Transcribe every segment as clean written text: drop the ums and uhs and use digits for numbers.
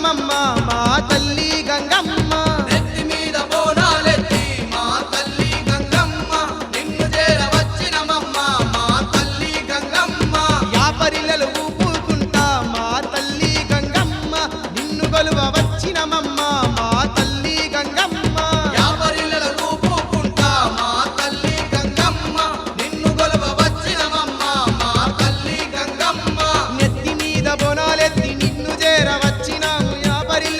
వచ్చినమమ్మ మా తల్లి గంగమ్మ నెత్తి మీద బోనాలెత్తి మా తల్లి గంగమ్మ నిన్ను చేర వచ్చినమమ్మ మా తల్లి గంగమ్మ యాపరిల్లలు ఊపుకుంటా మా తల్లి గంగమ్మ నిన్ను గొలువ వచ్చినమమ్మ మా తల్లి గంగమ్మ యాపరిల్లల రూపుకుంటా మా తల్లి గంగమ్మ నిన్ను గొలవ వచ్చినమమ్మ మా తల్లి గంగమ్మ నెత్తి మీద బోనాలెత్తి నిన్ను చేర వచ్చినాము యాపరిల్ల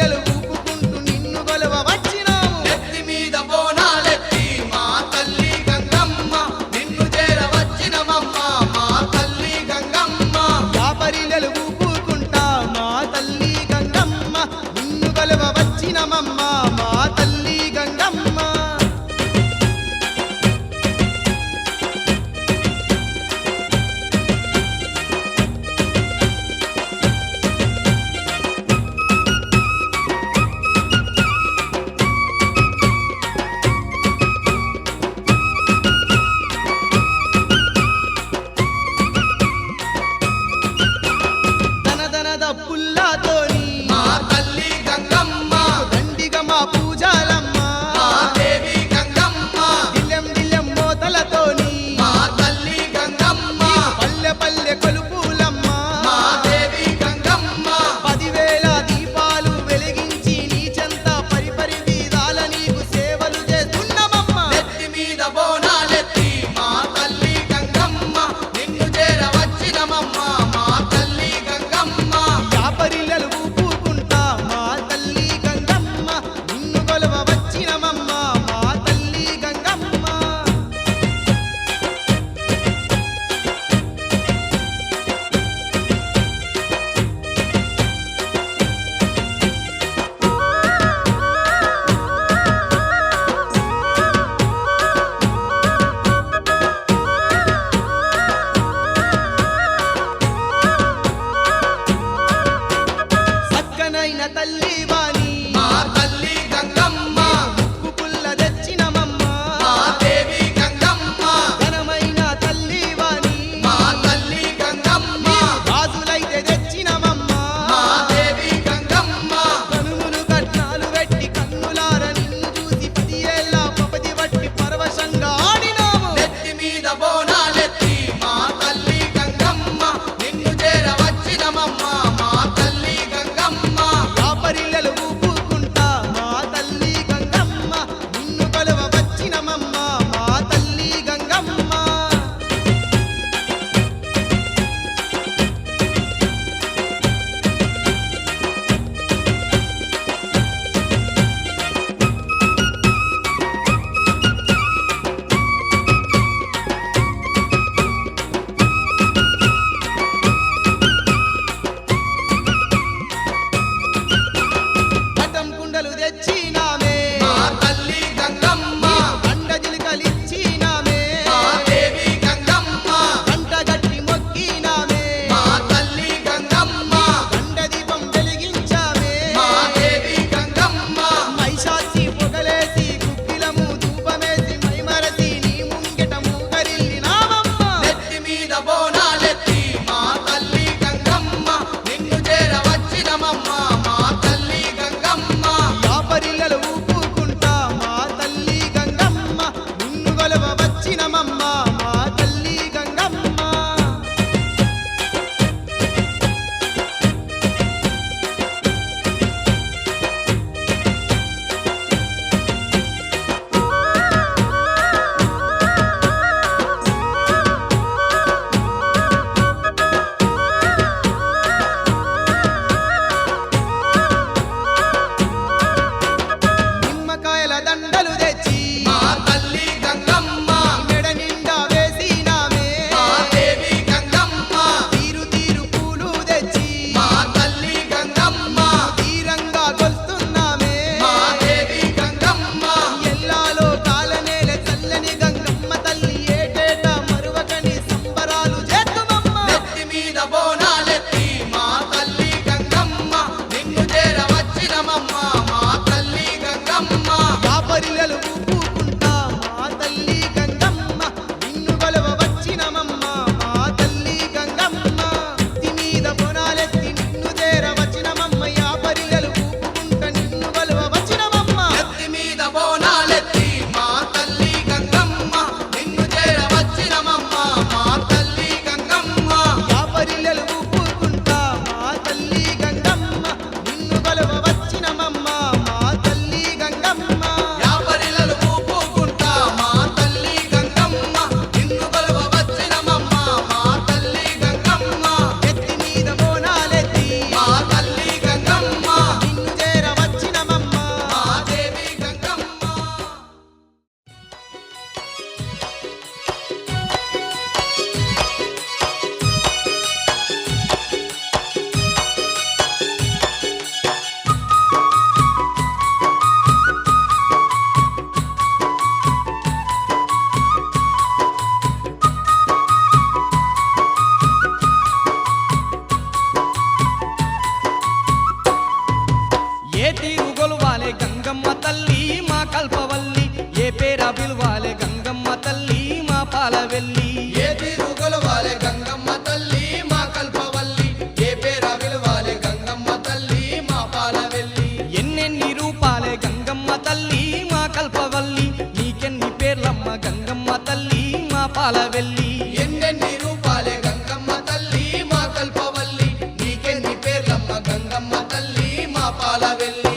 పాలవెల్లి ఎన్నెన్ని రూపాలే గంగమ్మ తల్లి మా కల్పవల్లి నీకెన్ని పేర్లమ్మ గంగమ్మ తల్లి మా పాలవెల్లి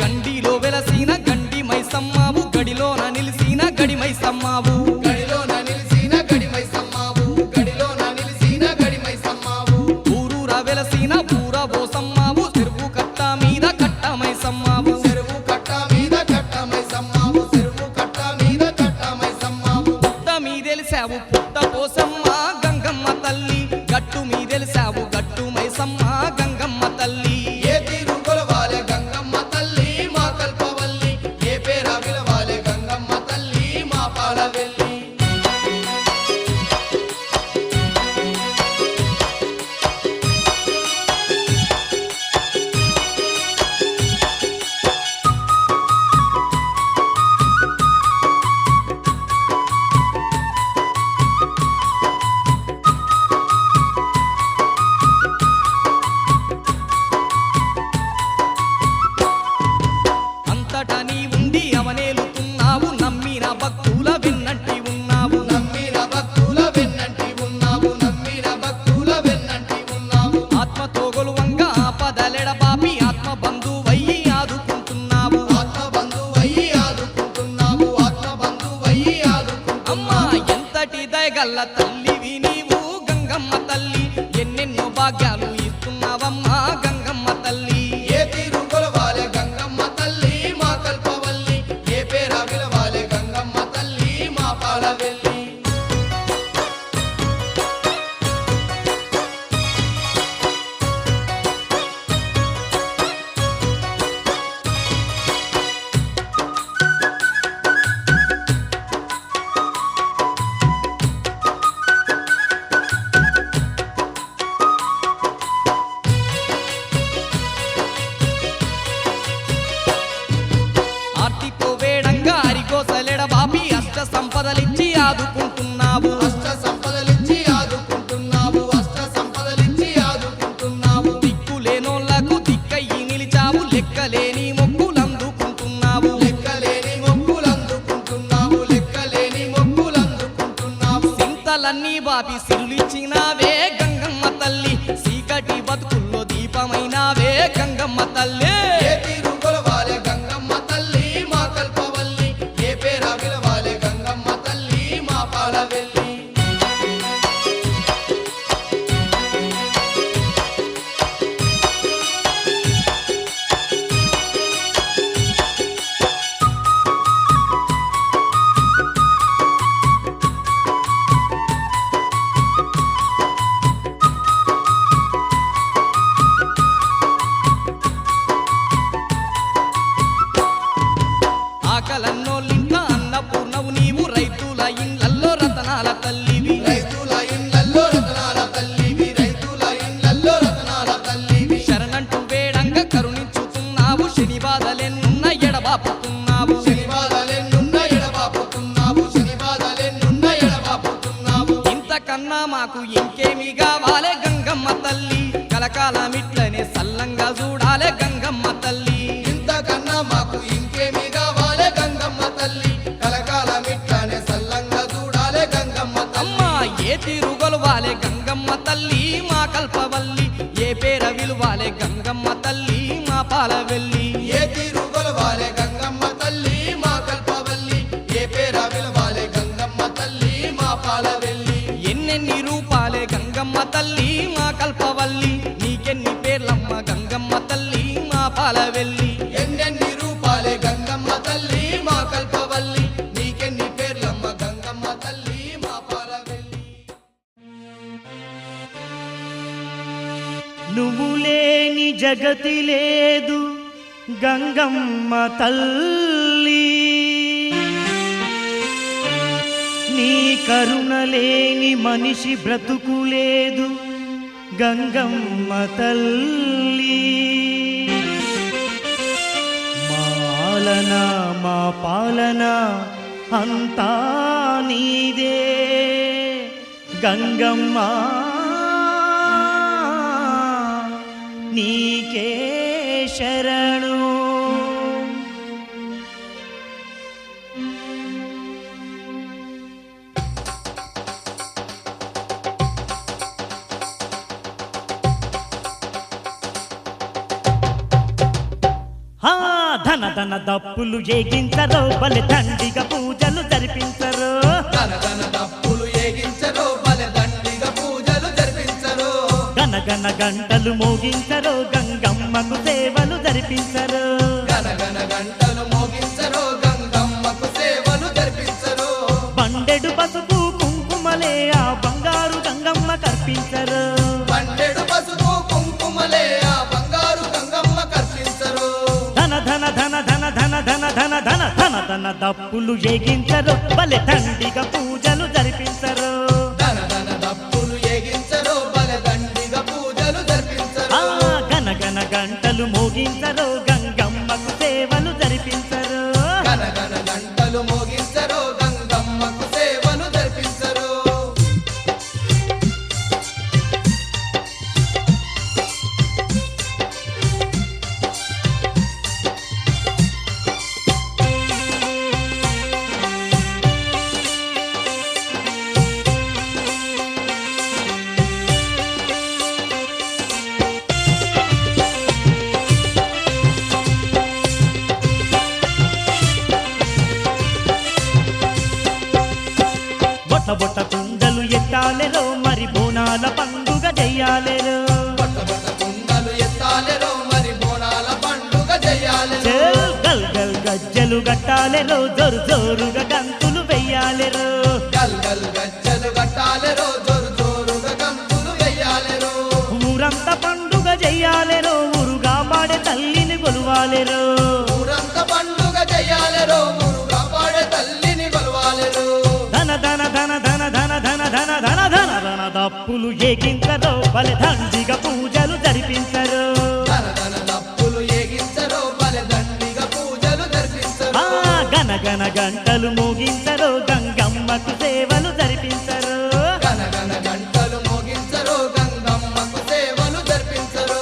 గండిలో వెలసిన గండి మైసమ్మావు గడిలోన నిలిసిన గడి మైసమ్మావు గడిలోన నిలిసిన గడి మైసమ్మావు గడిలోన నిలిసిన గడి మైసమ్మావు ఊరూర వెలసిన ఊర బోసమ్మావు చెరువు కట్ట మీద కట్ట మైసమ్మావు చెరువు కట్ట మీద కట్ట మైసమ్మావు చెరువు కట్ట మీద కట్ట మైసమ్మావు పుట్ట మీదెలిసావు పుట్ట పోసమ్మ గంగమ్మ తల్లి గట్టు మీదెలిసావు గట్టు మైసమ్మ గంగమ్మ తల్లి ఏ తీరు కొలవాలే గంగమ్మ తల్లి మా కల్పవల్లి ఏ పేర విలవాలే గంగమ్మ తల్లి మా పాలవెల్లి అంతటా నీ ఉండి అవనేలుతున్నావు నమ్మిన భక్తుల వెన్నంటి ఉన్నావు నమ్మిన భక్తుల వెన్నంటి ఉన్నావు నమ్మిన భక్తుల వెన్నంటి ఉన్నావు ఆత్మతో గొలువంగా ఆపదలెడ పాపి ఆత్మ బంధువయ్యి ఆదుకుంటున్నావు ఆత్మ బంధువయ్యి ఆదుకుంటున్నావు ఆత్మ బంధువయ్యి అమ్మా ఆదుకుంటున్నావు ఎంతటి దయగల్ల తల్లివి నీవు గంగమ్మ తల్లి ఎన్నెన్నో భాగ్యాలు ఇస్తున్నావమ్మా గంగమ్మ తల్లి ఏ తీరు కొలవాలే గంగమ్మ తల్లి మా కల్పవల్లి ఏ పేర విలవాలే గంగమ్మ తల్లి మా పాలవెల్లి ఆర్తితో వేడంగా అరిగోసలెడ బాపి అష్ట సంపదలిచ్చి ఆదుకుంటున్నావు అష్ట సంపదలిచ్చి ఆదుకుంటున్నావు అష్ట సంపదలిచ్చి ఆదుకుంటున్నావు దిక్కులేనోళ్లకు దిక్కయ్యి నిలిచావు లెక్కలేని మొక్కులందుకుంటున్నావు లెక్కలేని మొక్కులందుకుంటున్నావు లెక్కలేని మొక్కులందుకుంటున్నావు సింతలన్నీ బాపి సిరులిచ్చినావే గంగమ్మ తల్లి చీకటి బతుకుల్లో దీపమైనావే గంగమ్మ తల్లి ఏ తీరు కొలవాలే గంగమ్మ తల్లి మా కల్పవల్లి ఏ పేర విలవాలే గంగమ్మ తల్లి మా పాలవెల్లి ఆకలన్నోళ్ళింట అన్నపూర్ణవు నీవు రైతుల ఇండ్లల్లో రతనాల తల్లివి రైతుల ఇండ్లల్లో రతనాల తల్లివి రైతుల ఇండ్లల్లో రతనాల తల్లివి శరణంటూ వేడంగా కరుణించుతున్నావు శని బాధలెన్నున్న ఎడబాపుతున్నావు శని బాధలెన్నున్న ఎడబాపుతున్నావు శని బాధలెన్నున్న ఎడబాపుతున్నావు ఇంతకన్నా మాకు ఇంకేమి కావాలే గంగమ్మ తల్లి కలకాలమిట్లనే సల్లంగా చూడాలే గంగమ్మ తల్లి ఇంతకన్నా మాకు ఇంకేమి కావాలే గంగమ్మ తల్లి కలకాలమిట్లానే సల్లంగా చూడాలే గంగమ్మ అమ్మా తల్లి ఏ తీరు గొలవాలే గంగమ్మ తల్లి మా కల్పవల్లి ఏ పేర విలువాలే గంగమ్మ తల్లి మా పాలవెల్లి ఏ తీరు కొలవాలే గంగమ్మ తల్లి మా కల్పవల్లి ఏ పేర విలవాలే గంగమ్మ తల్లి మా పాలవెల్లి ఎన్నెన్ని రూపాలే గంగమ్మ తల్లి మా కల్పవల్లి నీకెన్ని పేర్లమ్మ గంగమ్మ తల్లి మా పాలవెల్లి ఎన్నెన్ని రూపాలే గంగమ్మ తల్లి మా కల్పవల్లి నీకెన్ని పేర్లమ్మ గంగమ్మ తల్లి మా పాలవెల్లి నువ్వు లేని జగతి లేదు గంగమ్మ తల్లి నీ కరుణ లేని మనిషి బ్రతుకు లేదు గంగమ్మ తల్లి మాలన మా పాలన అంతా నీదే గంగమ్మ నీకే శరణు. ధన ధన దప్పులు ఏగించరో బలి దండిగా పూజలు జరిపించరు గనగన దప్పులు ఏగించరో బలి దండిగా పూజలు జరిపించరు గనగన గంటలు మోగించరో గంగమ్మకు సేవలు జరిపించరు గనగన గంటలు మోగించరో గంగమ్మకు సేవలు జరిపించరు బండెడు పసుపు కుంకుమలే ఆ బంగారు గంగమ్మ కర్పించరు బండెడు పసుపు కుంకుమలే ఆ బంగారు గంగమ్మ కర్పించరు ధన ధన ధన ధన ధన ధన ధన ధన ధన ధన దప్పులు ఏగించరు బలి దండిగా పూజలు జరిపించరు ధన ధన దప్పులు ఏగించరు బలి దండిగా పూజలు జరిపించరు గనగన గంటలు మోగించరు గంగమ్మకు సేవలు జరిపించరు గనగన గంటలు మోగించరు గంగమ్మకు సేవలు జరిపించరు బొట్ట బొట్ట కుండలు ఎత్తాలెరో మరి బోనాల పండుగ చెయ్యాలెరో బొట్ట బొట్ట కుండలు ఎత్తాలెరో మరి బోనాల పండుగ చెయ్యాలెరో గల్ గల్ గజ్జలు గట్టాలెరో జోరు జోరుగా గంతులు వెయ్యాలెరో గల్ గల్ గజ్జలు గట్టాలెరో జోరు జోరుగా గంతులు వెయ్యాలెరో ఊరంతా పండుగ చెయ్యాలెరో ఊరుగా పాడే తల్లిని కొలువాలెరో ఊరంతా పండుగ చెయ్యాలెరో ఊరుగా పాడే తల్లిని కొలవాలెరో ధన ధన ధన ధన ధన ధన ధన ధన ధన ధన దప్పులు ఏగించరో బలి దండిగా పూజలు జరిపించరు ధన ధన దప్పులు ఏగించరో బలి దండిగా పూజలు జరిపించరు గనగన గంటలు మోగించరు గంగమ్మకు సేవలు జరిపించరు గనగన గంటలు మోగించరు గంగమ్మకు సేవలు జరిపించరు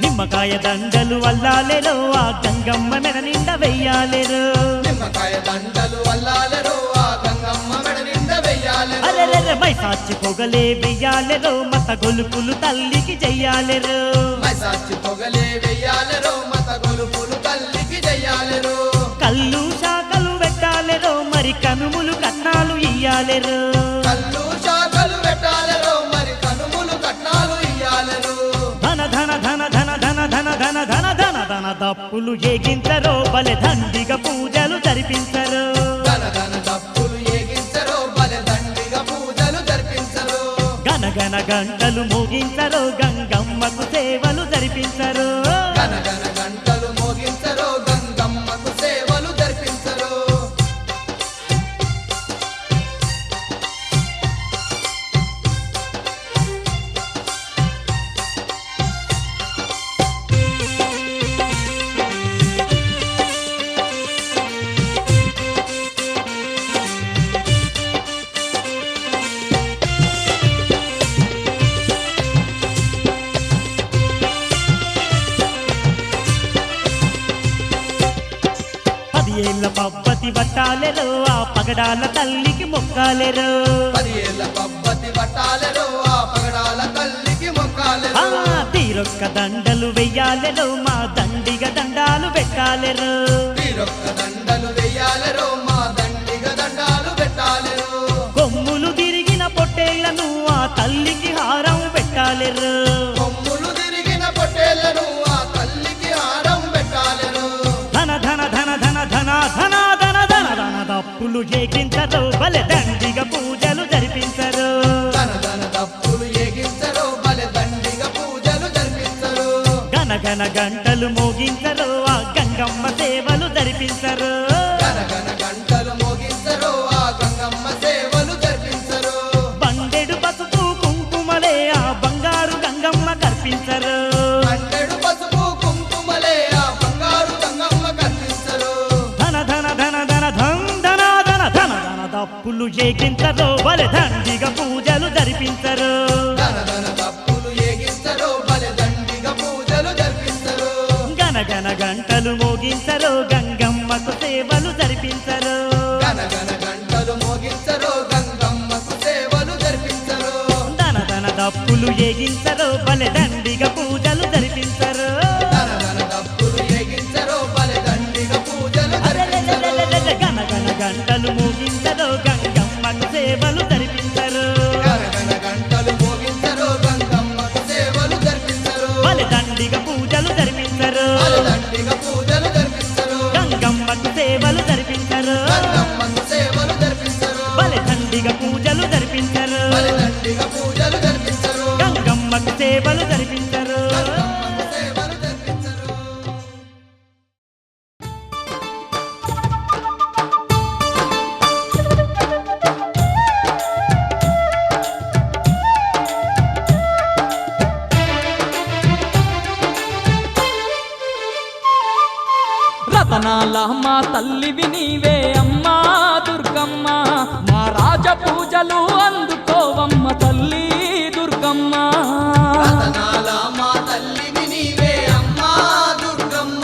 నిమ్మకాయ దండలు వల్లాలెరో ఆ గంగమ్మ మెడ నిండా వెయ్యాలెరో నిమ్మకాయ దండలు వల్లాలెరో ఆ గంగమ్మ మెడ నిండా వెయ్యాలెరో అరెరెరె మైసాచి పొగలే వెయ్యాలెరో మత గొలుపులు తల్లికి చెయ్యాలెరో మైసాచి పొగలే వెయ్యాలెరో మత గొలుపులు తల్లికి చెయ్యాలెరో కళ్ళు శాఖలు పెట్టాలెరో మరి కనుములు కట్నాలు ఇయ్యాలెరో కళ్ళు శాఖలు పెట్టాలెరో మరి కనుములు కట్నాలు ఇయ్యాలెరో ధన ధన ధన ధన ధన ధన ధన ధన ధన ధన దప్పులు ఏగించరో బలి దండిగా పూజలు జరిపించరు ధన ధన దప్పులు ఏగించరో బలి దండిగా పూజలు జరిపించరు గనగన గంటలు మోగించరు గంగమ్మకు సేవలు జరిపించరు గనగన గంటలు మోగించరో గంగమ్మకు సేవలు జరిపించరు ఏళ్ళ పబ్బతి పట్టాలెరో ఆ పగడాల తల్లికి మొక్కాలెరో 10 ఏళ్ల పబ్బతి పట్టాలెరో ఆ పగడాల తల్లికి మొక్కాలెరో తీరొక్క దండలు వెయ్యాలెరో మా దండిగా దండాలు పెట్టాలెరో తీరొక్క దండలు వెయ్యాలెరో మా దండిగా దండాలు పెట్టాలెరో కొమ్ములు తిరిగిన పొట్టేళ్లను ఆ తల్లికి హారం పెట్టాలెరో కొమ్ములు తిరిగిన దప్పులు ఏగించరు బలె దండిగా పూజలు జరిపించరు ధన ధన దప్పులు ఏగించరు బలె దండిగా పూజలు జరిపించరు గనగన గంటలు మోగించరు ఆ గంగమ్మ సేవలు జరిపించరు గనగన గంటలు మోగించరు ఆ గంగమ్మ సేవలు జరిపించరు బండెడు పసుపు కుంకుమలే ఆ బంగారు గంగమ్మ కర్పించరు బండెడు పసుపు కుంకుమలే ఆ బంగారు గంగమ్మ కర్పించరు ధన ధన ధన ధన ధన్ ధన ధన ధన ధన దప్పులు ఏగించరు బలె దండిగా పూజలు జరిపించరు ధన ధన దప్పులు ఏగించరు బలె దండిగా పూజలు జరిపించరు గనగన గంటలు మోగించరు గంగమ్మకు సేవలు జరిపించరు గనగన గంటలు మోగించరు గంగమ్మకు సేవలు జరిపించరు ధన ధన దప్పులు ఏగించరు బలె దండిగా పూజలు జరిపించరు ధన ధన దప్పులు ఏగించరు బలె దండిగా పూజలు జరిపించరు గనగన గంటలు మోగించరు గంగమ్మకు సేవలు జరిపించరు గనగన గంటలు మోగించరు గంగమ్మకు సేవలు జరిపించరు బలె దండిగా పూజలు జరిపించరు బలె దండిగా పూజలు జరిపించరు గంగమ్మకు సేవలు జరిపించరు గంగమ్మకు సేవలు జరిపించరు బలె దండిగా పూజలు జరిపించరు బలె దండిగా పూజలు జరిపించరు గంగమ్మకు సేవలు జరిపించరు గంగమ్మకు సేవలు జరిపించరు రతనాల మా తల్లివి నీవే అమ్మా దుర్గమ్మ మా రాజ పూజలు అందుకోవమ్మ తల్లి దుర్గమ్మ రతనాల మా తల్లివి నీవే అమ్మా దుర్గమ్మ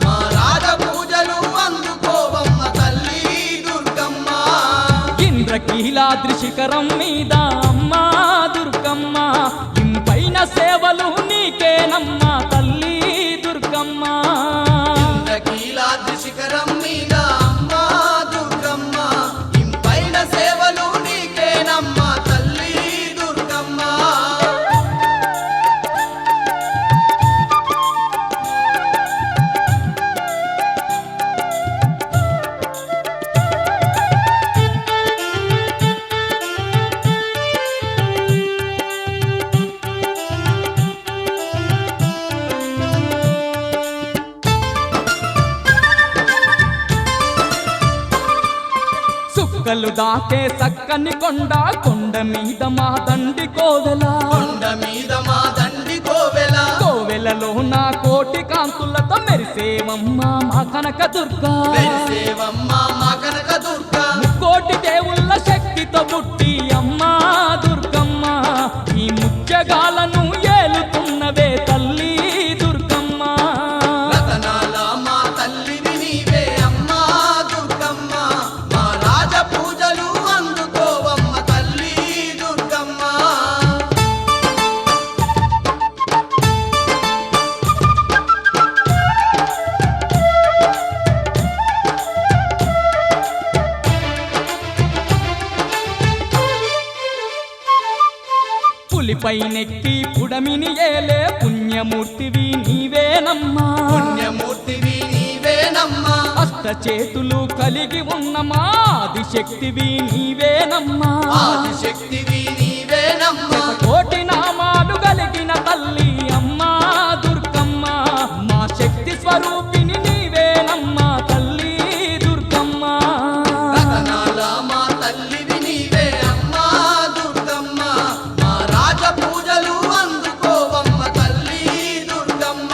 మా రాజ పూజలు అందుకోవమ్మ తల్లి దుర్గమ్మ ఇంద్రకీలాద్రి శిఖరం మీద అమ్మా దుర్గమ్మ ఇంపైన సేవలు నీకేనమ్మా తల్లి దుర్గమ్మ ఇంద్రకీలాద్రి శిఖరం మీద అమ్మా దుర్గమ్మ ఇంపైన సేవలు నీకేనమ్మా తల్లి దుర్గమ్మ సుక్కలు దాకే సక్కని కొండ మీద మా దండి కోవెల కొండ మీద మా దండి కోవెల కోవెలలో నా కోటి కాంతులతో మెరిసేవమ్మ మా కనక దుర్గా వెలిసేవమ్మ మా కనక దుర్గా కోటి దేవుళ్ళ శక్తితో పుట్టి అమ్మా దుర్గమ్మ ఈ ముత్యగాలను ఏలుతున్నవే తల్లి దుర్గమ్మ రతనాల మా తల్లివి నీవే అమ్మా దుర్గమ్మ మా రాజ పూజలు అందుకోవమ్మ తల్లి దుర్గమ్మ పులిపై నెక్కి పుడమిని ఏలే పుణ్యమూర్తివి నీవేనమ్మా పుణ్యమూర్తివి నీవేనమ్మా అష్ట చేతులు కలిగి ఉన్న మా ఆదిశక్తివి నీవేనమ్మా ఆదిశక్తివి నీవేనమ్మా కోటి నామాలు కలిగిన తల్లి అమ్మా దుర్గమ్మ మా శక్తి స్వరూపిణి నీవేనమ్మా తల్లి దుర్గమ్మ రతనాల మా తల్లివి నీవే అమ్మా దుర్గమ్మ మా రాజ పూజలు అందుకోవమ్మ తల్లి దుర్గమ్మ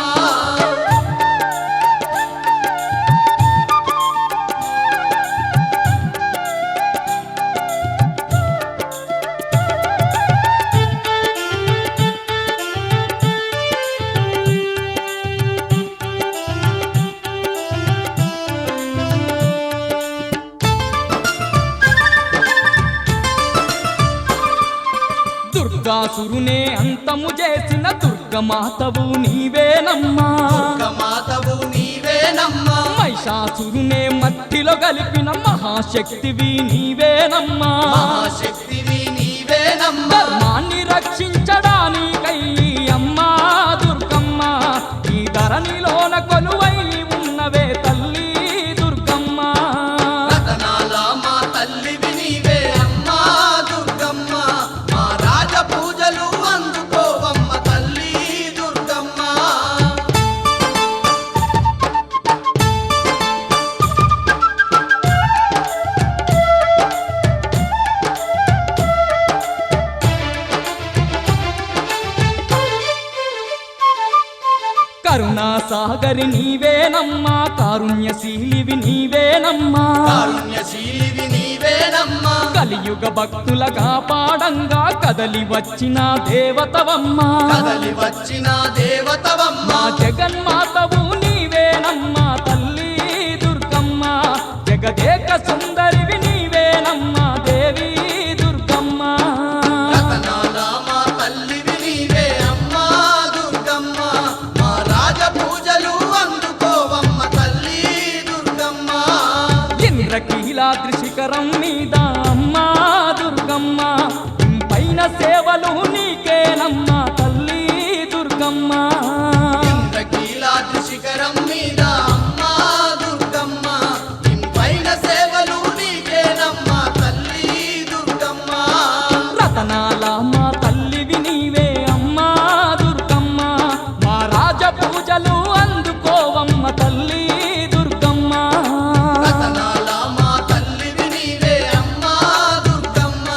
దుర్గాసురునే అంతము చేసిన దుర్గమాతవు నీవేనమ్మా దుర్గమాతవు నీవేనమ్మా మహిషాసురునే మట్టిలో కలిపిన మహాశక్తివి నీవేనమ్మా మహాశక్తివి నీవేనమ్మా ధర్మాన్ని రక్షించడానికై అమ్మా దుర్గమ్మ ఈ ధరణిలోన కొలువై ఉన్నవే తల్లి దుర్గమ్మ రతనాల మా కారుణ్యశీలివి నీవేనమ్మా కారుణ్యశీలివి నీవేనమ్మా కలియుగ భక్తుల కాపాడంగా కదలి వచ్చిన దేవతవమ్మా కదలి వచ్చిన దేవతవమ్మ మా జగన్మాతవు నీవేనమ్మా తల్లి దుర్గమ్మ జగదేక సుందరివి నీవేనమ్మా దేవి దుర్గమ్మ రతనాల మా తల్లివి నీవే అమ్మా దుర్గమ్మ మా రాజ పూజలు అందుకోవమ్మ తల్లి దుర్గమ్మ ఇంద్రకీలాద్రి శిఖరం మీద అమ్మా దుర్గమ్మ పైన సేవలు నీకేనమ్మా తల్లి దుర్గమ్మ ఇంద్రకీలాద్రి శిఖరం మీద అమ్మా దుర్గమ్మ పైన సేవలు నీకేనమ్మా తల్లి దుర్గమ్మ రతనాల మా తల్లివి నీవే అమ్మా దుర్గమ్మ మా రాజ పూజలు అందుకోవమ్మ తల్లి దుర్గమ్మ రతనాల మా తల్లివి నీవే అమ్మా దుర్గమ్మ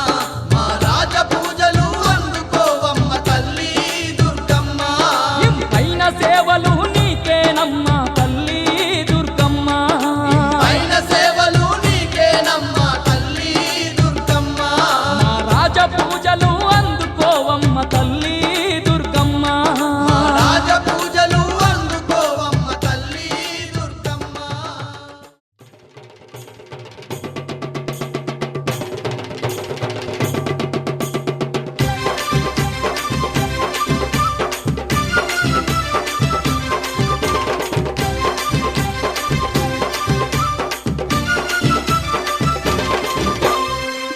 మా రాజ పూజలు అందుకోవమ్మ తల్లి దుర్గమ్మ పైన సేవలు నీకేనమ్మా తల్లి దుర్గమ్మ పైన సేవలు నీకేనమ్మా తల్లి దుర్గమ్మ మా రాజ పూజలు అందుకోవమ్మ తల్లి దుర్గమ్మ మా రాజ పూజలు అందుకోవమ్మ తల్లి దుర్గమ్మ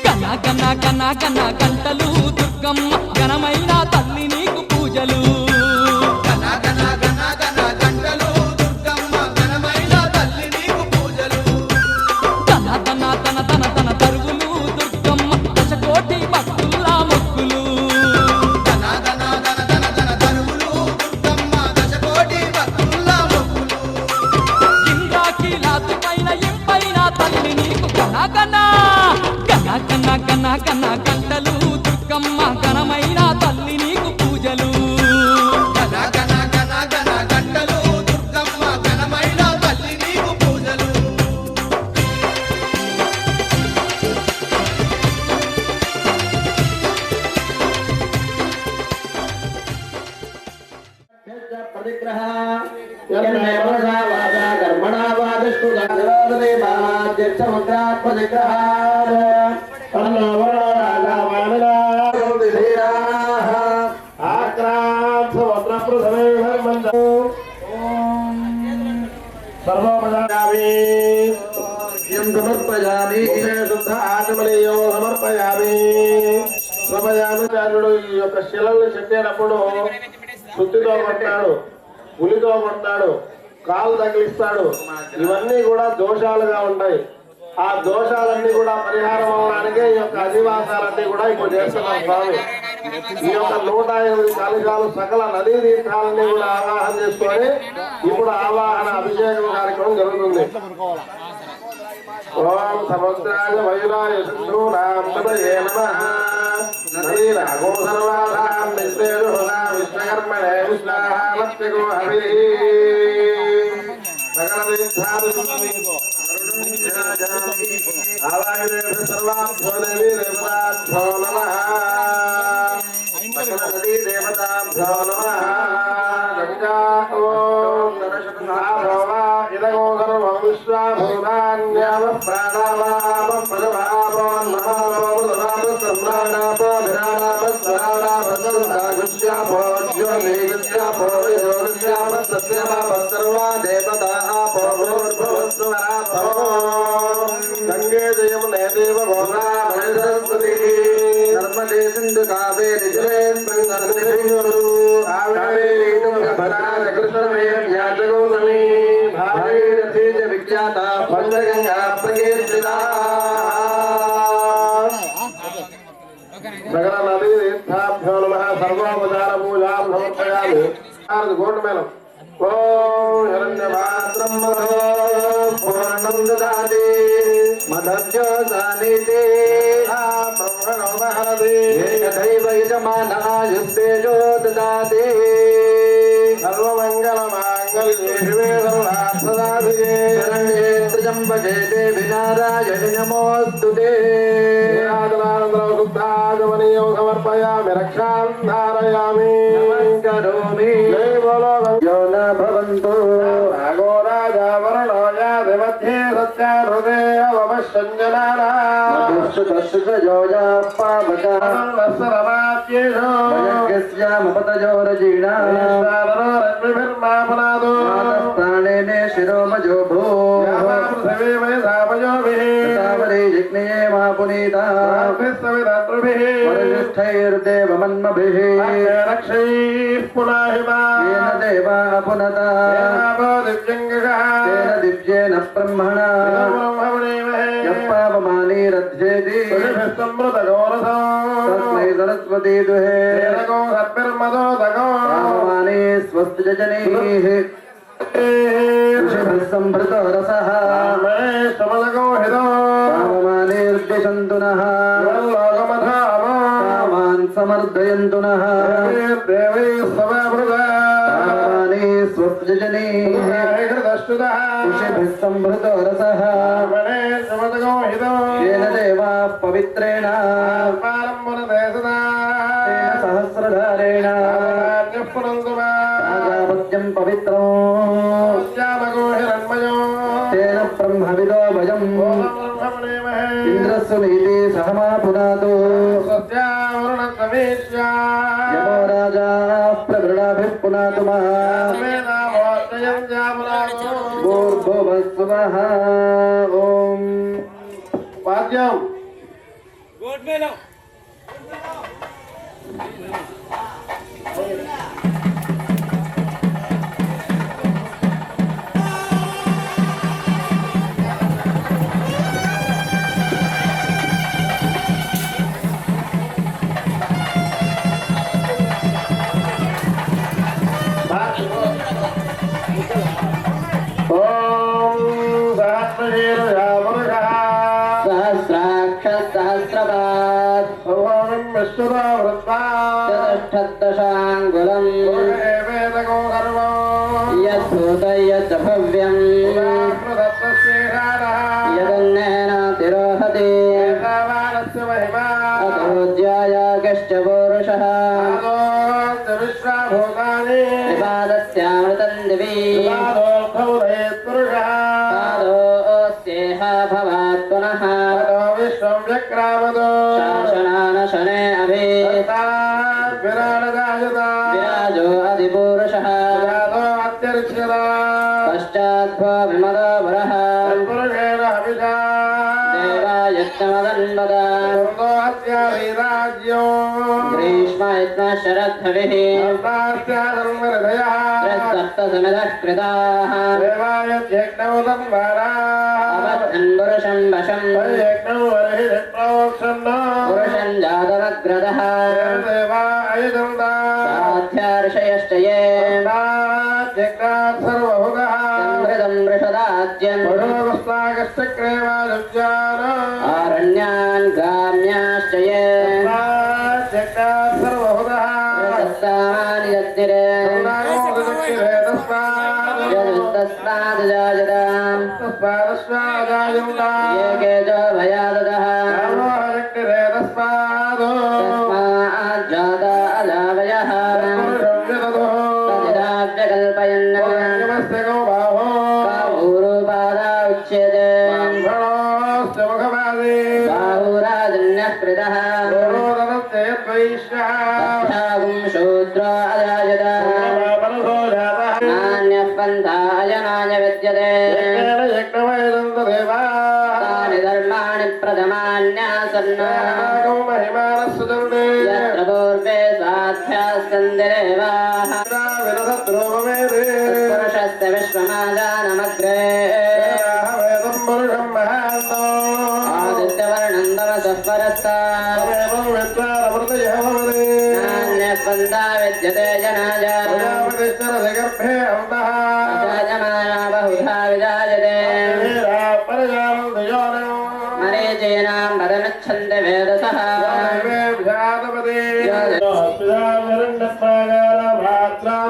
గన గన గన గన గంటలు దుర్గమ్మ ఘనమైన తల్లి నీకు పూజలు గన గన గన గన గంటలు దుర్గమ్మ ఘనమైన తల్లి నీకు పూజలు తన తన తన తన తన తరుగులు దుర్గమ్మ దశకోటి భక్తుల మొక్కులు గన గన గన గన గన తరువులు దుర్గమ్మ దశకోటి భక్తుల మొక్కులు ఇంద్రాకీలాద్రి పైన ఇంపైన తల్లి నీకు గన గన గన గన గన గన గంటలు దుర్గమ్మ ఘనమైన తల్లి నీకు పూజలు గన గన గన గన గంటలు దుర్గమ్మ ఘనమైన తల్లి నీకు పూజలు సమర్పయామి శుద్ధ ఆచమనీయో సమర్పయామి సమయానుచారుడు ఈ యొక్క శిలల్ని చెక్కేటప్పుడు సుత్తితో కొట్టాడు, పులితో కొట్టాడు, కాలు తగిలిస్తాడు. ఇవన్నీ కూడా దోషాలుగా ఉంటాయి. ఆ దోషాలన్నీ కూడా పరిహారం అవడానికే ఈ యొక్క అధివాసాలన్నీ కూడా ఇప్పుడు చేస్తున్నాం స్వామి. ఈ యొక్క 108 కాలికాలు సకల నదీ తీర్థాలన్నీ కూడా ఆవాహన చేసుకొని ఇప్పుడు ఆవాహన అభిషేకం కార్యక్రమం జరుగుతుంది. ఓం సముద్రాయ వైరాయ సింధూనాం పదయే నమః నదీరాగో సర్వాధాం విశ్వేరుహునా విశ్వకర్మణే విశ్వాహావత్తిగో హవిః సకల తీర్థాలు ఆవాహనే సర్వాభ్యో దేవీ దేవతాభ్యో నమః సకల నదీ దేవతాభ్యో నమః గంగా ఓం నరశతనాభవ ఇదగో సర్వం విశ్వాభూతాన్యావ ప్రాణావాప పదవాపో నమో మృదవాప సమ్రాణాపో విరాణాప స్వరాణాప సందాగుష్యాపో జ్యోతిగుష్యాపో యోగుష్యాప సత్యమాప సర్వా దేవతాపో భూర్భువస్వరాపో గంగే జయమునే దేవ గోదా సరస్వతి నర్మదే సింధు కావేరి జలేస్మిన్ కావేరీ తుంగభద్రా కృష్ణమే వ్యాజగోదమి భాగీరథీ చ విఖ్యాత పంచగంగా ప్రకీర్తితా సకల నదీ తీర్థాభ్యో నమః సర్వోపచార పూజాం సమర్పయామి. గోటు మేళం. ఓం హిరణ్యపాత్రం మధో పూర్ణం దదాతి మధజ్యోసానితే బ్రహ్మణో మహరతి ఏకదైవ యజమానాయుస్తేజో దదాతి సర్వమంగళమాంగళ్యం त्र्यम्बके देवी नारायणि नमोऽस्तुते समर्पयामि रक्षां धारयामि करोमि यो न भवन्तु राजा वरुणो याति मध्ये सत्याहृदे प्राणेने शिरोमजो भो जिग्नेये मा पुनीता वरिष्ठैर्देवमन्मभिः येन देवा पुनता तेन दिव्येन ब्रह्मणा यप्पावमानीरध्येति तस्मै सरस्वती दुहे पावमानी स्वस्ति जजनीः ऋषिभिः संभृतो रसः पावमानीर्दिशन्तु नः कामान् समर्दयन्तु नः पावमानी स्वस्ति जजनीः ऋषिभिः संभृतो रसः येन देवाः पवित्रेण तेन सहस्रधारेण राजापत्यं पवित्रं तेन ब्रह्मविदो भजम् इन्द्रस्वनीति सहमा पुनातो यमो राजा प्रवृणाभिः पुनातु भूर्भुवस्सुवः ॐ पाद्यं चतुष्टदशाङ्गुलम् यद्धूतयच्च भव्यम् यदन्नेन तिरोहति अतोऽध्यायागश्च पौरुषः विवादस्यामृतम् दिवि पादोऽस्येह भवात् पुनः शासनानशने अभि विराजो अधिपूरुषः पश्चाद्भो विमलो वरः देवायज्ञमदन्वदा ग्रीष्म यज्ञः शरद्धविः सप्तसमिधः कृताः अवधन्पुरुषं वशम् पुरुषं जातमग्रदः साध्यार्षयश्च ये संहृतं वृषदाद्यन् आरण्यान् ग्राम्याश्च ये प्रशस्तानि यज्ञिरे यदुस्तस्माद् जायताम् ये केचो भयादतः तस्मात् जाता अजावयः तदिदाव्यकल्पयन् कामूरुपादा उच्यते बाहुराजन्यः कृतः तथागुं शूद्रो अजायत नान्यः पन्थाय नान्य विद्यते तानि धर्माणि प्रथमान्यासन् यत्र पूर्वे स्वाध्यास्कन्ति देवाः पुरुषस्य विश्वमाजानमग्रे आदित्यवर्णं तमसः परस्तात् नान्यः पन्था विद्यते जनाय अजायमाना बहुधा विजायते मरीचीनां पदमिच्छन्ति वेदसः भात्रां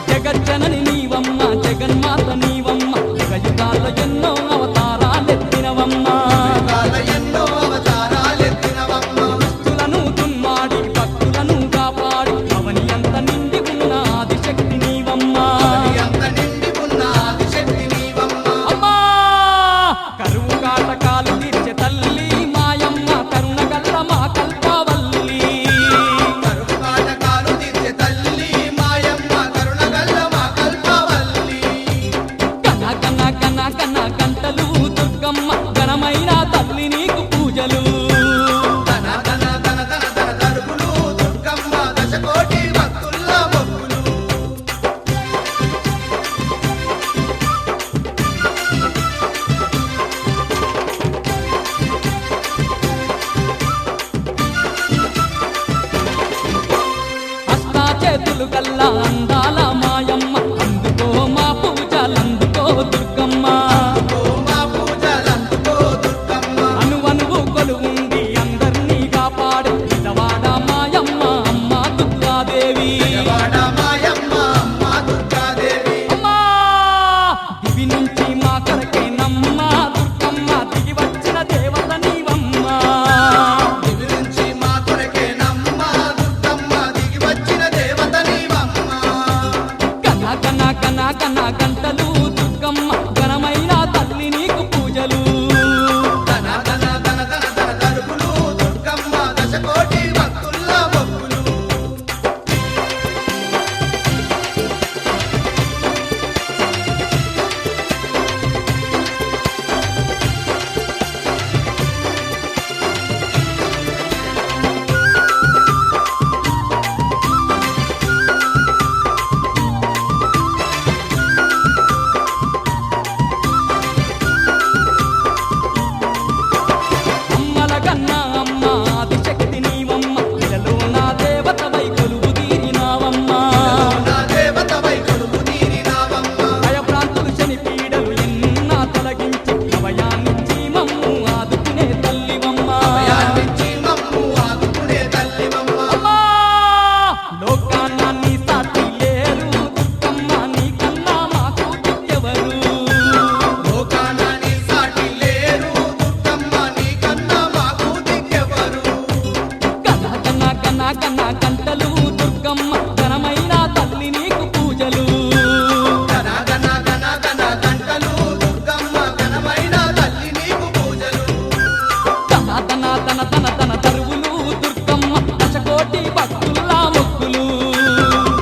జగజ్జనని నీవమ్మ జగన్మాత నీవమ్మ యుగాల్లో ఎన్నో అవతారాలెత్తినవమ్మ ఎన్నో అవతారాలెత్తినవమ్మ భక్తులను దుమ్మాడి భక్తులను కాపాడి అవని అంత నిండి ఉన్న ఆదిశక్తి నీవమ్మ అంత నిండి ఉన్న ఆదిశక్తి నీవమ్మ అమ్మా కరువు కాటకాలు తీర్చే తల్లి మాయమ్మ కరుణ గల్ల మా కల్పవల్లి కరువు కాటకాలు తీర్చే తల్లి మాయమ్మ కరుణగల్ల మా కల్పవల్లి కన్న కన్న కన్న కన్న గంటలు దుర్గమ్మ ఘనమైన తల్లి నీకు పూజలు తన తన తన తన తన తరుపులు దుర్గమ్మ దశకోటి భక్తుల మొక్కులు అష్టా చేతులు గల్లా అందాల మాయమ్మ అందుకో మా పూజలందుకో దుర్గమ్మ ఓ మా పూజలందుకో దుర్గమ్మ అనువనువు కొలువుండి అందర్నీ కాపాడు నిజవాడ మాయమ్మ అమ్మ దుర్గాదేవి వాడ మాయమ్మ అమ్మ దుర్గాదేవి అమ్మా దివి నుంచి మా కొరకే నమ్మ దుర్గమ్మ దిగి వచ్చిన దేవత నీవమ్మ దివి నుంచి మా కొరకే నమ్మ దుర్గమ్మ దిగి వచ్చిన దేవత నీవమ్మ కన్న కన్న కన్న కన్న గంటలు దుర్గమ్మ ఘనమైన తల్లి నీకు పూజలు తన తన తన తన తన తరుపులు దుర్గమ్మ దశకోటి భక్తుల మొక్కులు అమ్మల కన్న అమ్మ ఆదిశక్తి నీవమ్మ ఇలలో నా దేవత వై కొలువు తీరినావమ్మ నా దేవత వై కొలువు తీరినావమ్మ భయభ్రాంతులు శని పీడలు ఎన్నా తొలగించి అభయాన్నిచ్చి మమ్ము ఆదుకునే తల్లివమ్మ భయాన్నిచ్చి మమ్ము ఆదుకునే తల్లివమ్మ అమ్మా లోకాన్న నీ సాటి లేరు దుర్గమ్మ నీ కన్నా మాకు దివ్యెవరు లోకాన నీ సాటి లేరు దుర్గమ్మ నీ కన్నా మాకు దిక్కెవరు కన్న కన్న కన్న కన్న గంటలు దుర్గమ్మ ఘనమైన తల్లి నీకు పూజలు గన గన గన గన గంటలు దుర్గమ్మ ఘనమైన తల్లి నీకు పూజలు తన తన తన తన తన తరువులు దుర్గమ్మ దశకోటి భక్తుల మొక్కులు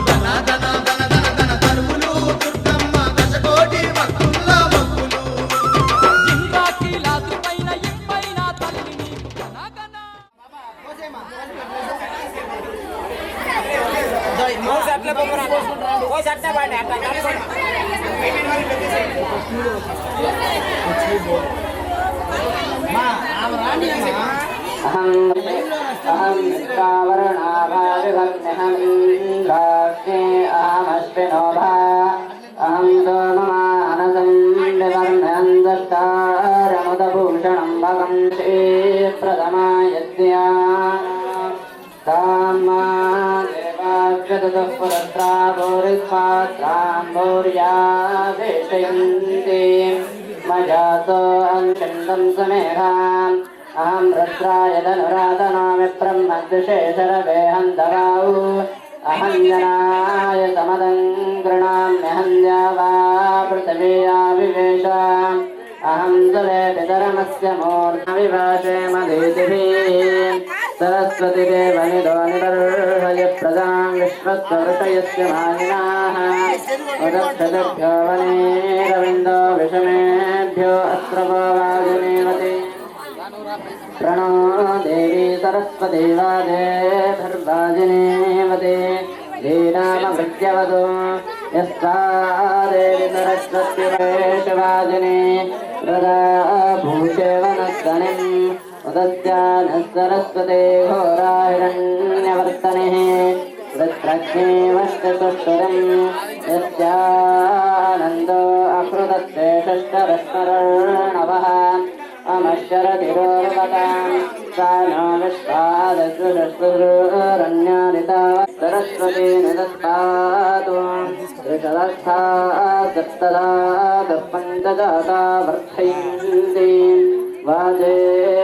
ధన ధన ధన ధన ధన తరువులు దుర్గమ్మ దశకోటి భక్తుల మొక్కులు ఇంద్రాకీలాద్రి పైన ఇంపైన తల్లి నీకు ఘన ఘన अहं कावरणाभाविभग्न्यहमिन्द्राग्ने अहमश्विनोभा अहं सोममानसं विवर्णयं दष्टारमुदभूषणं भगं श्रीप्रथमायद्या ताम्मा देवाग्रतः पुरत्रा भूरिस्पात्रां भूर्यावेशयन्ति मजासो अन्विन्दं समेधाम् अहं रुद्राय धनुराधनामि ब्रह्मद्विषेशरवे हन्दवाऊ अहं जनाय समदं गृणाम्यहं द्यावा पृथिव्या विवेश अहं सुरे पितरमस्य मूर्धविभाषे मधीतिभिः सरस्वती देवनिधो निवर्हय प्रदां विश्वत्वऋषयस्य मानिनाः उदक्षतेभ्यो वनेरविन्दो विषमेभ्यो अस्त्रवो वाजिनीवति प्रणो देवी सरस्वती वाजेभिर्वाजिनीवति धीनामभृत्यवतु यस्ता देवी सरस्वती वेशवाजिनी प्रदा भूषेवनस्तनिम् उदस्यानः सरस्वती घोरा हिरण्यवर्तनिः वृत्रग्नेवष्टसुष्टुरम् यस्यानन्दो अकृतस्ते षष्ठरश्मरणवः अमश्चरतिरोर्वताम् सा नो विश्वादशुरण्यरिता सरस्वती निदस्तातु त्रिशदस्था सप्तदा पञ्चजाता वर्धयन्ति वाजे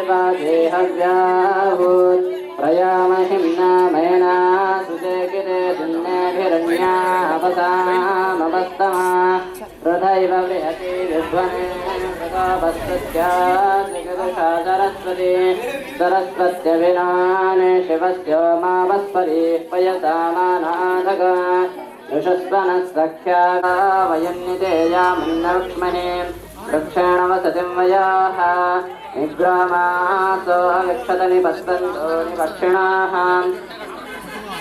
वाजे हव्याभूत् प्रयामहिम्ना मयना सुचेकिते दुन्नेभिरण्यापसामपस्तमा रथैव बृहति विध्वने प्रतापस्तस्यादिगदशा सरस्वती सरस्वत्यभिराने शिवस्योमावस्परीः पयसामानाधग यशस्वनः सख्या वयं निधेयामन्नक्ष्महे वृक्षेण वसतिं वयाः निग्रामासो विक्षत निपस्वन्तो निपक्षिणाः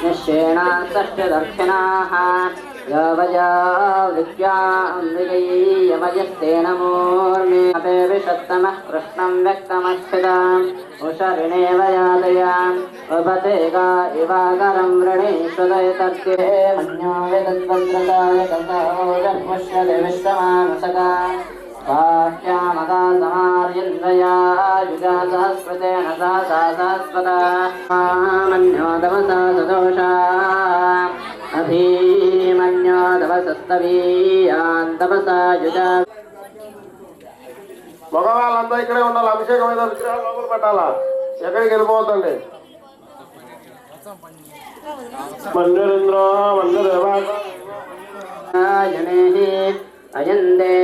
निश्चेणास्तश्च दक्षिणाः यावया विद्यामृगैयवयस्तेन मूर्मे अपे विशत्तमः कृष्णं व्यक्तमक्षिताम् उषरिणेव यातयाम् उपतेगा इवागरं वृणीष्वदयतर्के मन्यो विदद्वद्रताय कथोजन्मुष्यते विश्वमानसका पाह्यामगा समार्यन्वया युगा सहस्रतेन सहसा सहस्वता मन्यो तमसा सदोषा अभीमन्यो तपसस्तवीयान् तपसा युजा మగవాళ్ళంతా ఇక్కడే ఉండాలి. అభిషేకం మీద విగ్రహాలు లోపల పెట్టాలా, ఎక్కడికి వెళ్ళిపోవద్దండి. మందిరేంద్ర మందిరేవా अयन्दे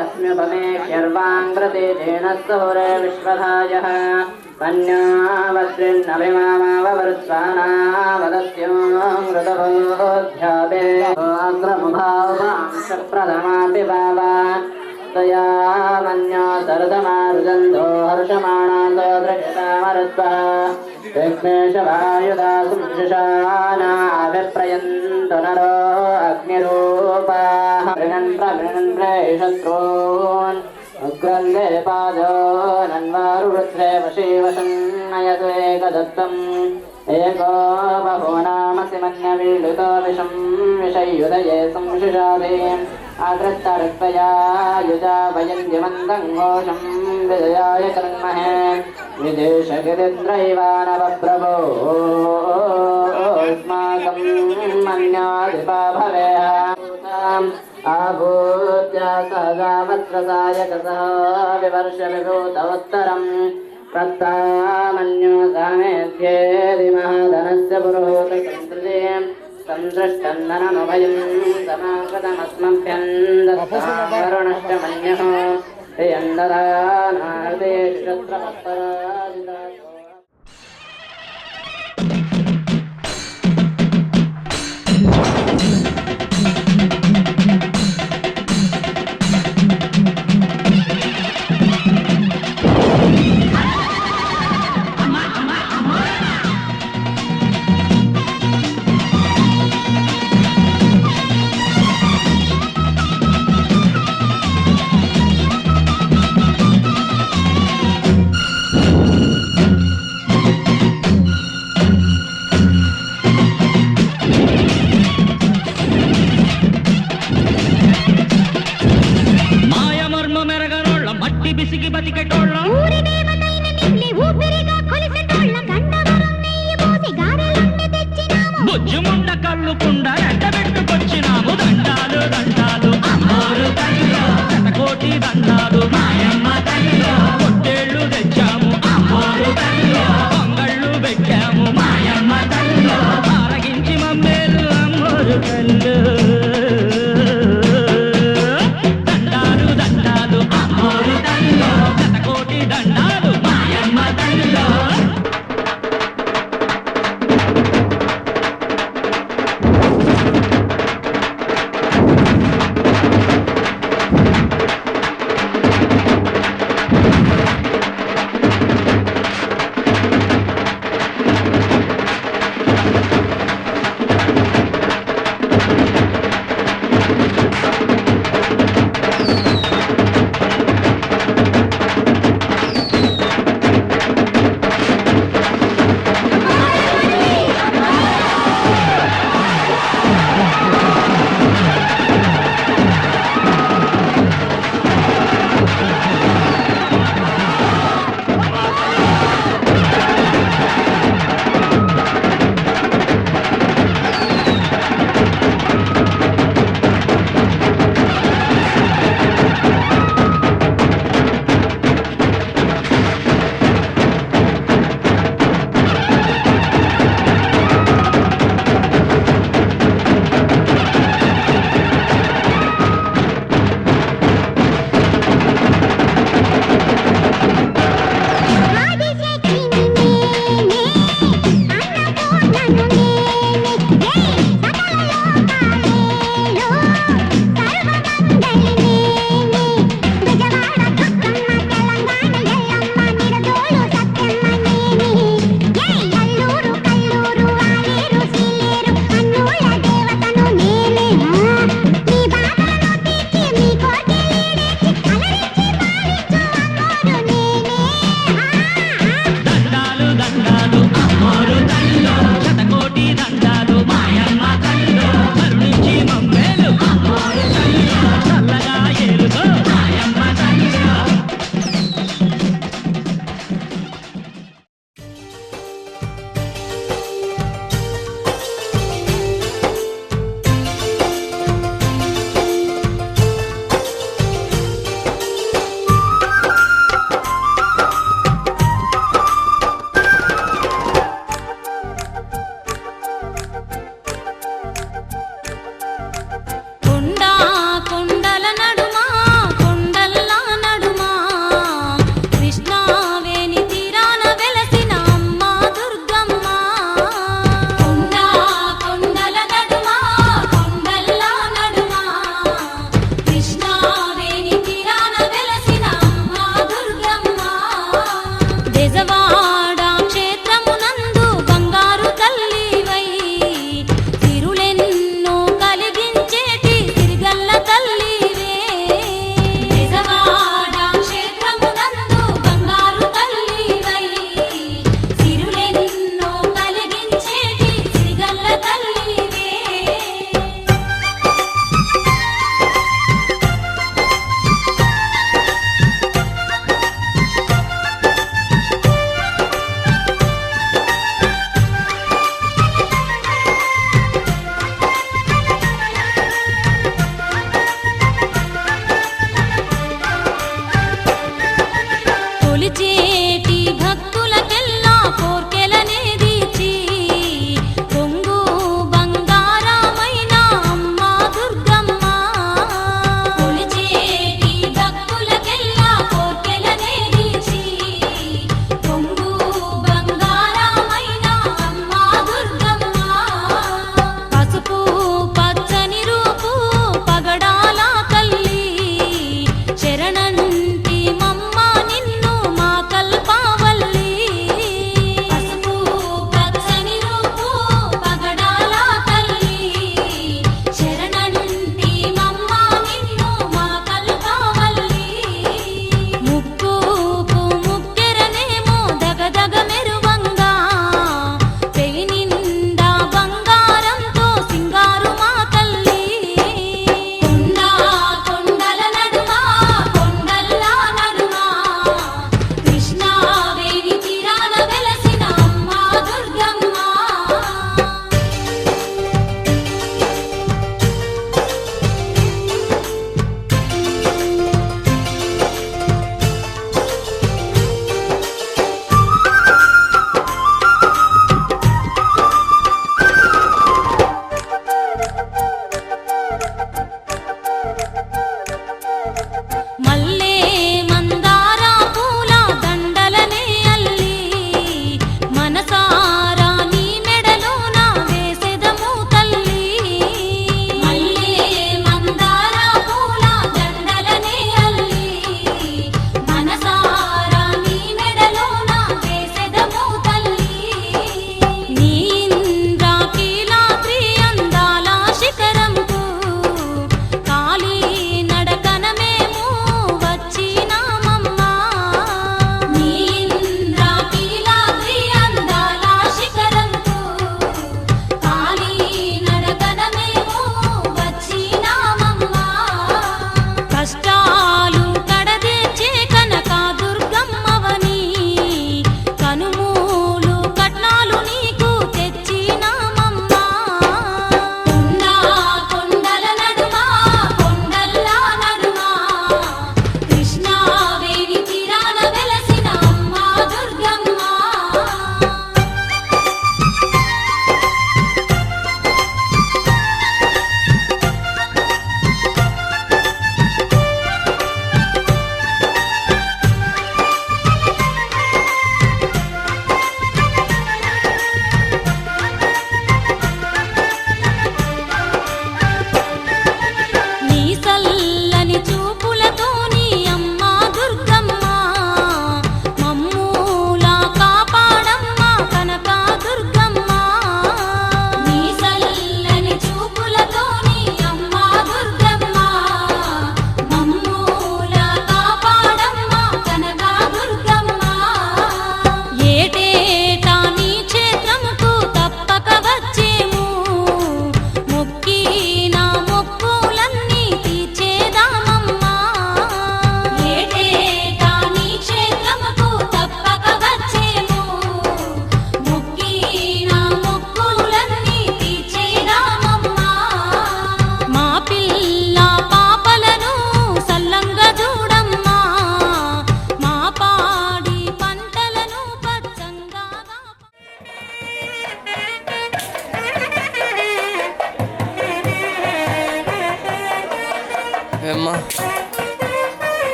अस्म्युपमेह्यर्वाङ्कृते तेन सौरे विश्वधायः कन्यावद्रिन्नभिमामावरुत्सानावदस्योऽमृतभोध्यापे अग्रमुभावांशप्रथमापि भावा तया मन्यो सरदमारुदन्तो हर्षमाणातो दृश्यतामरुत्वः विघ्नेशवायुधा सुमृषानाभिप्रयन्तु नरो अग्निरूपाः मृगन् प्रशत्रून् उग्रन्दे पादो नन्वारुवृत्रे वशीवशन्नयतु एकदत्तम् एको बहो नामसि मन्यवीडुतो विषं विषयुधये संशिषादे आकृत्तरुत्वया युजा वयन्त्यमन्दं घोषं विजयाय कर्महे विदेशगिरिन्द्रैवानवप्रभो अस्माकं मन्याधिपा भवेह आभूत्या सहगावत्रसायकसः विवर्ष विभूतवत्तरम् प्रत्तामन्यो सामेध्येदि महाधनस्य पुरोहितसंसृते संदृष्टन्ननमभयं समागतमस्मभ्यन्दरुणश्च मन्यः श्रियन्ददानार्दे शत्रपत्पराजिता దండాలు దండాలు అమ్మోరు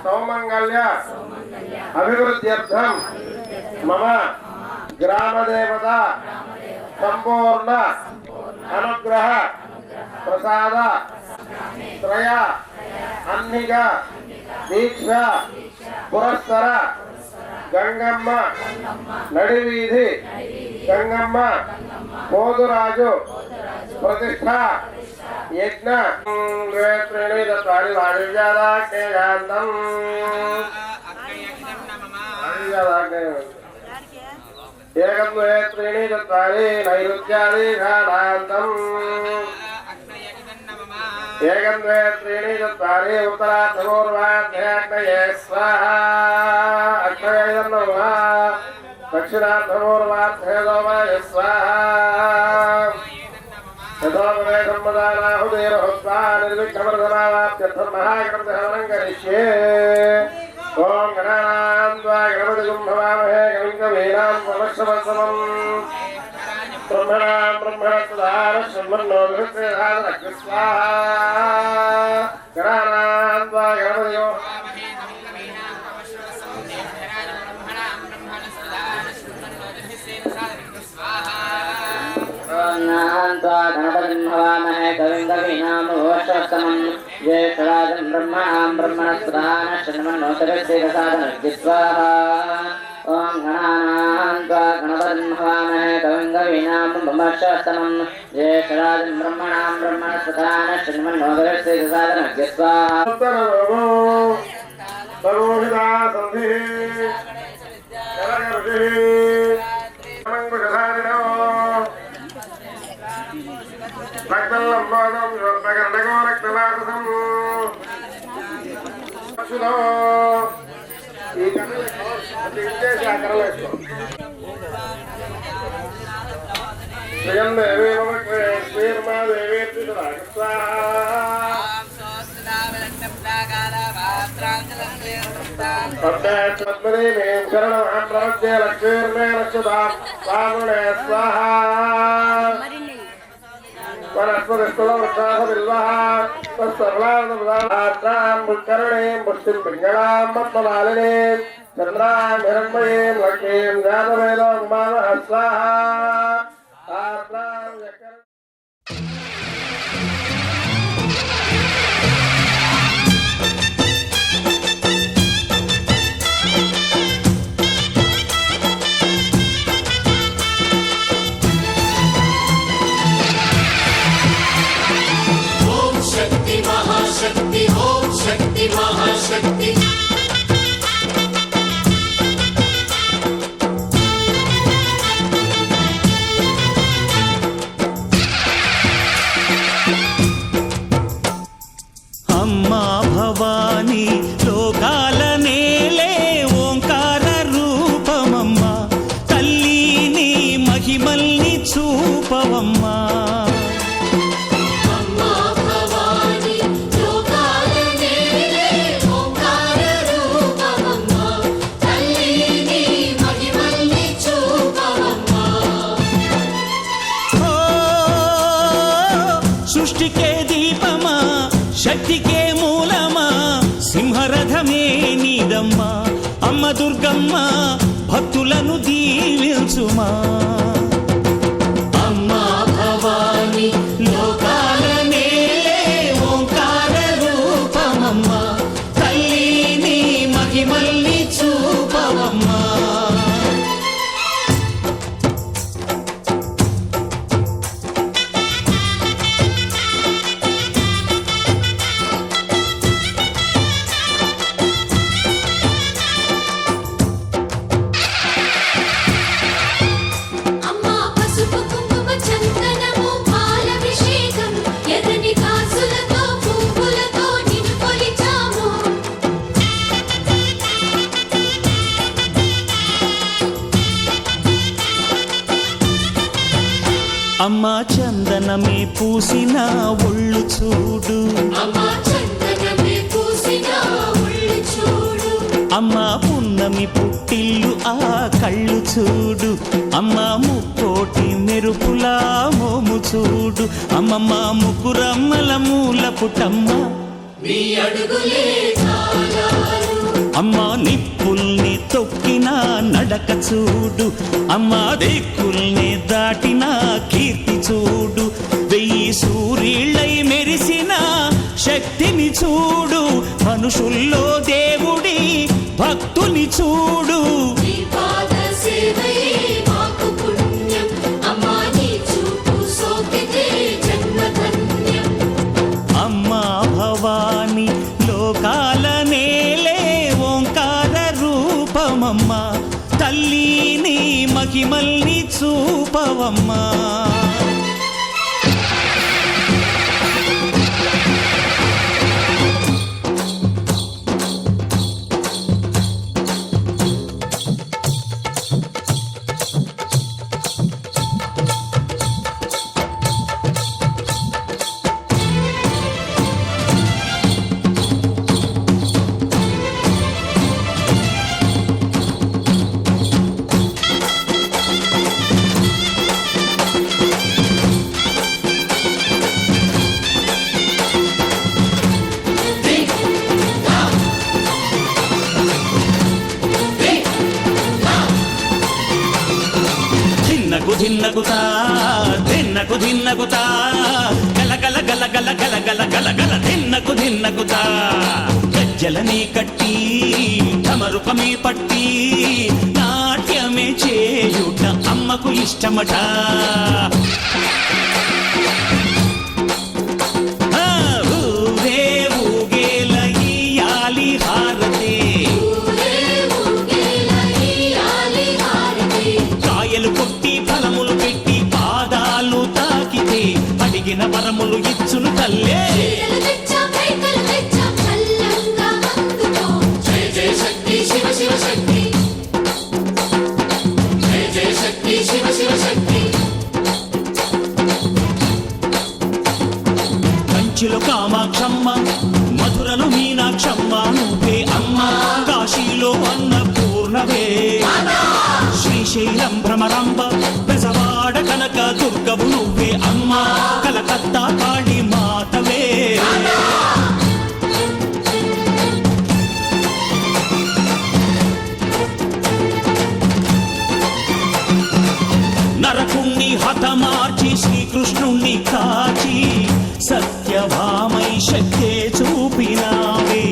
సౌమంగళ్య అభివృద్ధ్యర్థం మమ గ్రామదేవత సంపూర్ణ అనుగ్రహ ప్రసాద త్రయ అన్నిగ దీక్ష పురస్సర గంగమ్మ నడివీధి గంగమ్మ పోదురాజు ప్రతిష్ట యజ్ఞ వాణిజ్యాదాగ్నేయాంతం ఏకం ద్వే త్రీణి చత్వారి నైరుత్యాదిఘానాంతం ఏకం ద్వే త్రీణి చత్వారి ఉత్తరార్ధపూర్వాధ్యాగ్నయే స్వాహా అగ్నయైదం నమః దక్షిణార్ధపూర్వాధ్యే సోమాయ స్వాహా యథోపదేశంపదానాహుదేరహుత్వా నిర్విఘ్నవర్ధమావాప్త్యర్థం మహాగణపతిహవనం కరిష్యే ఓం గణానాం త్వా గణపతిగుం భవామహే కవిం కవీనాం ఉపమశ్రవస్తమం బ్రహ్మణాం బ్రహ్మణస్పదాన శృణ్వన్నో బృహస్పతిధారగ్ని స్వాహా గణానాం త్వా గణపతియో गणपतिं हवामहे कविं कवीनामुपमश्रवस्तमं ज्येष्ठराजं ब्रह्मणां ब्रह्मणस्पदान शृण्वन्नोतिभिस्सेदसादनस्य स्वाहा ॐ गणानां त्वा गणपतिं हवामहे कविं कवीनामुपमश्रवस्तमं ज्येष्ठराजं ब्रह्मणां ब्रह्मणस्पदान शृण्वन्नोतिभिस्सेदसादनस्य स्वाहा महाशक्ति లోకాల నేలే ఓంకార రూపమమ్మా తల్లి నీ మహిమల్ని చూపవమ్మా అమ్మా భవాని లోకాల నేలే ఓంకార రూపమమ్మా తల్లి నీ మహిమల్ని చూపవమ్మా ఓ సృష్టికే దీపమా శక్తికే మూలమా సింహరథమే నీదమ్మా అమ్మ దుర్గమ్మ భక్తులను దీవించుమా అమ్మా భవాని లోకాల నేలే ఓంకార రూపమమ్మా తల్లి నీ మహిమల్ని చూపవమ్మా అమ్మా పసుపు కుంకుమ చందనము పాలభిషేకం ఎర్రని కాసులతో పువ్వులతో నిన్ను కొలిచాము అమ్మా చందనమే పూసిన ఒళ్ళు చూడు అమ్మా చందనమే పూసిన ఒళ్ళు చూడు అమ్మా పున్నమి పుట్టిల్లు ఆ కళ్ళు చూడు అమ్మా ముక్కోటి మెరుపులా మోము చూడు అమ్మమ్మ ముగ్గురమ్మల మూల పుట్టమ్మ నీ అడుగులే తాళాలు అమ్మా నిప్పుల్ని తొక్కిన నడక చూడు అమ్మా దిక్కుల్ని దాటిన కీర్తి చూడు వెయ్యి సూర్యుళ్ళై మెరిసిన శక్తిని చూడు మనుషుల్లో దేవుడి భక్తుని చూడు నీ పాద సేవయే మాకు పుణ్యం అమ్మా నీ చూపు సోకితే జన్మధన్యం అమ్మా భవాని లోకాల నేలే ఓంకార రూపమమ్మా తల్లి నీ మహిమల్ని చూపవమ్మా ధిన్నకుతా ధిన్నకుతా గల గల గల గల గల గల గల గల ధిన్నకుతా గజ్జలనే కట్టి తమరుపమే పట్టి నాట్యమే చేయుట అమ్మకు ఇష్టమట ఊరే ఊగేల ఇయ్యాలి హారతే కాయలు కొట్టి ఫలములు పెట్టి పాదాలు తాకితే అడిగిన వరములు ఇచ్చును తల్లే జయ జయ శక్తి శివ శివ శక్తి జయ జయ శక్తి శివ శివ శక్తి కంచిలో కామాక్షమ్మ మధురలో మీనాక్షమ్మ నువ్వే అమ్మ కాశీలో అన్నపూర్ణవే శ్రీశైలం భ్రమరాంబ బెజవాడ కనక దుర్గవు నువ్వే అమ్మ కలకత్తా కాళీ మాతవే నరకుణ్ణి హతమార్చి శ్రీకృష్ణుణ్ణి కాచి సత్యభామై శక్తే చూపినావే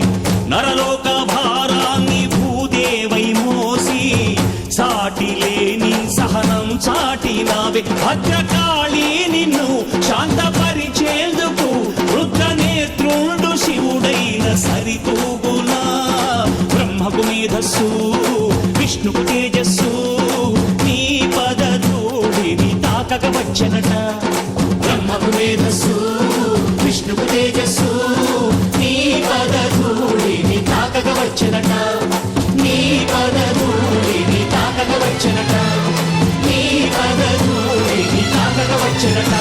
నరలోక భారాన్ని భూదేవై మోసి సాటి లేని సహనం చాటినావే భద్రకాళి నిన్ను శాంతపరిచేందుకు రుద్రనేత్రుండు శివుడైన సరితూగునా బ్రహ్మకు మేధస్సు విష్ణుకు తేజస్సు నీ పదధూళిని తాకక వచ్చనట బ్రహ్మకు మేధస్సు విష్ణుకు తేజస్సు నీ పదధూళిని తాకగా వచ్చనట నీ పదధూళిని తాకగా వచ్చనట నీ పదధూళిని తాకగా వచ్చనట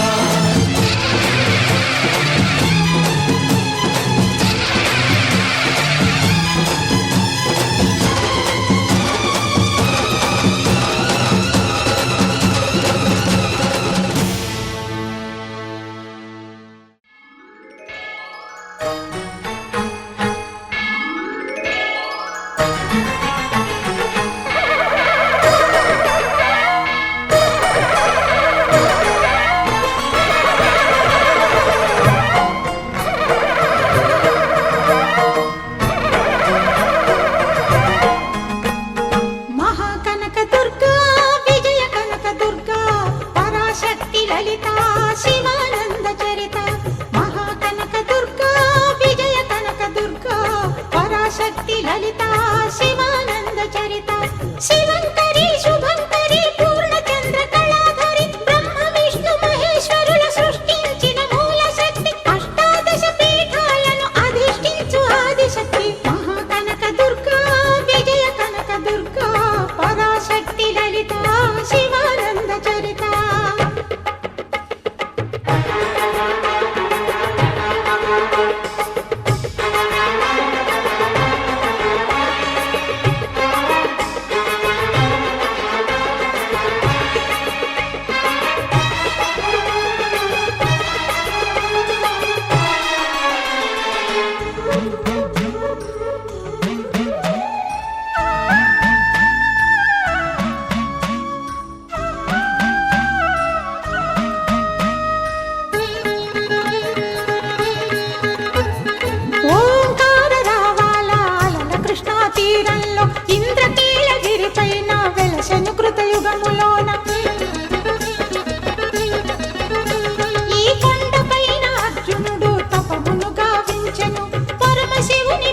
మహాకనక దుర్గా విజయ కనక దుర్గా పరాశక్తి లలిత శివానంద చరిత మహాకనక దుర్గా విజయ కనక దుర్గా పరాశక్తి లలిత శివానంద చరిత శివంకరి శుభంకరి పూర్ణచంద్ర కళాధరి బ్రహ్మ విష్ణు మహేశ్వరుల సృష్టించిన మూల శక్తి అష్టాదశ పీఠాలను అధిష్ఠించు ఆదిశక్తి మహాకనక దుర్గా విజయ కనక దుర్గా పరాశక్తి లలిత శివానంద చరిత ఓంకార రావాల అలల కృష్ణా తీరంలో ఇంద్రకీలగిరి పైన వెలసెను కృతయుగములోన ఈ కొండపైన అర్జునుడు తపమును గావించెను పరమశివుని